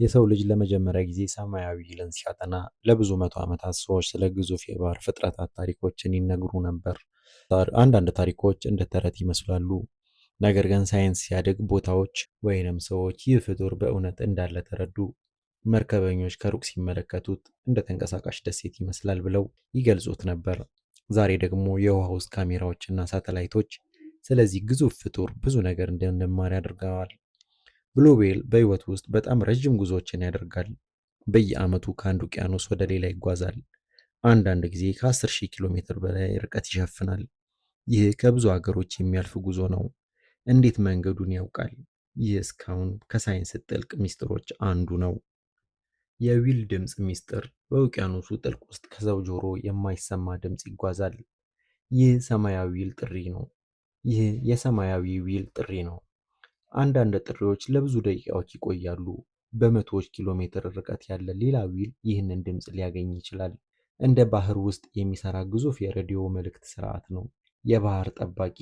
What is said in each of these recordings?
የሰው ልጅ ለመጀመሪያ ጊዜ ሰማያዊ ዊልን ሲያጠና ለብዙ መቶ ዓመታት ሰዎች ስለ ግዙፍ የባህር ፍጥረታት ታሪኮችን ይነግሩ ነበር። አንዳንድ ታሪኮች እንደ ተረት ይመስላሉ፣ ነገር ግን ሳይንስ ሲያድግ ቦታዎች ወይንም ሰዎች ይህ ፍጡር በእውነት እንዳለ ተረዱ። መርከበኞች ከሩቅ ሲመለከቱት እንደ ተንቀሳቃሽ ደሴት ይመስላል ብለው ይገልጹት ነበር። ዛሬ ደግሞ የውሃ ውስጥ ካሜራዎችና ሳተላይቶች ስለዚህ ግዙፍ ፍጡር ብዙ ነገር እንድንማር ያደርገዋል። ብሉ ዌል በሕይወቱ ውስጥ በጣም ረዥም ጉዞዎችን ያደርጋል። በየዓመቱ ከአንድ ውቅያኖስ ወደ ሌላ ይጓዛል። አንዳንድ ጊዜ ከ10,000 ኪሎ ሜትር በላይ ርቀት ይሸፍናል። ይህ ከብዙ አገሮች የሚያልፍ ጉዞ ነው። እንዴት መንገዱን ያውቃል? ይህ እስካሁን ከሳይንስ ጥልቅ ሚስጥሮች አንዱ ነው። የዊል ድምፅ ሚስጥር በውቅያኖሱ ጥልቅ ውስጥ ከሰው ጆሮ የማይሰማ ድምፅ ይጓዛል። ይህ ሰማያዊ ዊል ጥሪ ነው። ይህ የሰማያዊ ዊል ጥሪ ነው። አንዳንድ ጥሪዎች ለብዙ ደቂቃዎች ይቆያሉ። በመቶዎች ኪሎ ሜትር ርቀት ያለ ሌላ ዊል ይህንን ድምፅ ሊያገኝ ይችላል። እንደ ባህር ውስጥ የሚሰራ ግዙፍ የሬዲዮ መልእክት ስርዓት ነው። የባህር ጠባቂ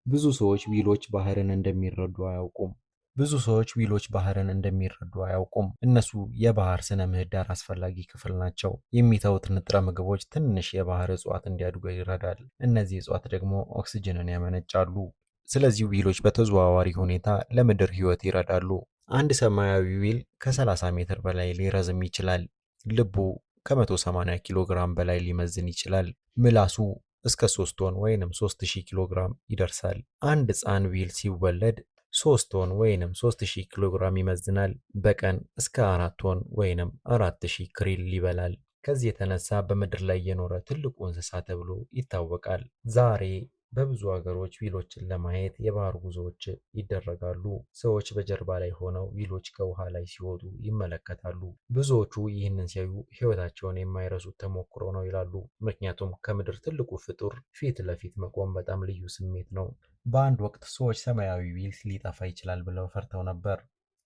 ብዙ ሰዎች ዊሎች ባህርን እንደሚረዱ አያውቁም። እነሱ የባህር ስነ ምህዳር አስፈላጊ ክፍል ናቸው። የሚተውት ንጥረ ምግቦች ትንሽ የባህር እጽዋት እንዲያድጉ ይረዳል። እነዚህ እጽዋት ደግሞ ኦክስጅንን ያመነጫሉ። ስለዚህ ዊሎች በተዘዋዋሪ ሁኔታ ለምድር ህይወት ይረዳሉ። አንድ ሰማያዊ ዊል ከ30 ሜትር በላይ ሊረዝም ይችላል። ልቡ ከ180 ኪሎ ግራም በላይ ሊመዝን ይችላል። ምላሱ እስከ 3 ቶን ወይንም 3000 ኪሎ ግራም ይደርሳል። አንድ ሕፃን ዊል ሲወለድ 3 ቶን ወይንም 3000 ኪሎ ግራም ይመዝናል። በቀን እስከ 4 ቶን ወይንም 4000 ክሪል ይበላል። ከዚህ የተነሳ በምድር ላይ የኖረ ትልቁ እንስሳ ተብሎ ይታወቃል። ዛሬ በብዙ ሀገሮች ዊሎችን ለማየት የባህር ጉዞዎች ይደረጋሉ። ሰዎች በጀልባ ላይ ሆነው ዊሎች ከውሃ ላይ ሲወጡ ይመለከታሉ። ብዙዎቹ ይህንን ሲያዩ ሕይወታቸውን የማይረሱት ተሞክሮ ነው ይላሉ። ምክንያቱም ከምድር ትልቁ ፍጡር ፊት ለፊት መቆም በጣም ልዩ ስሜት ነው። በአንድ ወቅት ሰዎች ሰማያዊ ዊል ሊጠፋ ይችላል ብለው ፈርተው ነበር።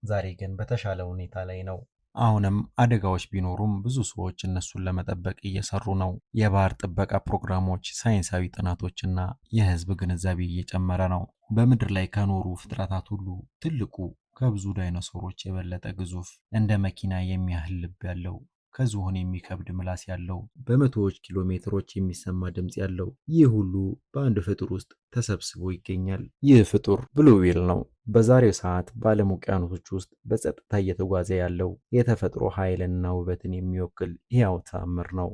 ዛሬ ግን በተሻለ ሁኔታ ላይ ነው። አሁንም አደጋዎች ቢኖሩም ብዙ ሰዎች እነሱን ለመጠበቅ እየሰሩ ነው። የባህር ጥበቃ ፕሮግራሞች፣ ሳይንሳዊ ጥናቶችና የህዝብ ግንዛቤ እየጨመረ ነው። በምድር ላይ ከኖሩ ፍጥረታት ሁሉ ትልቁ፣ ከብዙ ዳይኖሰሮች የበለጠ ግዙፍ፣ እንደ መኪና የሚያህል ልብ ያለው፣ ከዝሆን የሚከብድ ምላስ ያለው፣ በመቶዎች ኪሎ ሜትሮች የሚሰማ ድምፅ ያለው፣ ይህ ሁሉ በአንድ ፍጡር ውስጥ ተሰብስቦ ይገኛል። ይህ ፍጡር ብሉ ዌል ነው። በዛሬው ሰዓት በዓለም ውቅያኖሶች ውስጥ በጸጥታ እየተጓዘ ያለው የተፈጥሮ ኃይልንና ውበትን የሚወክል ሕያው ተአምር ነው።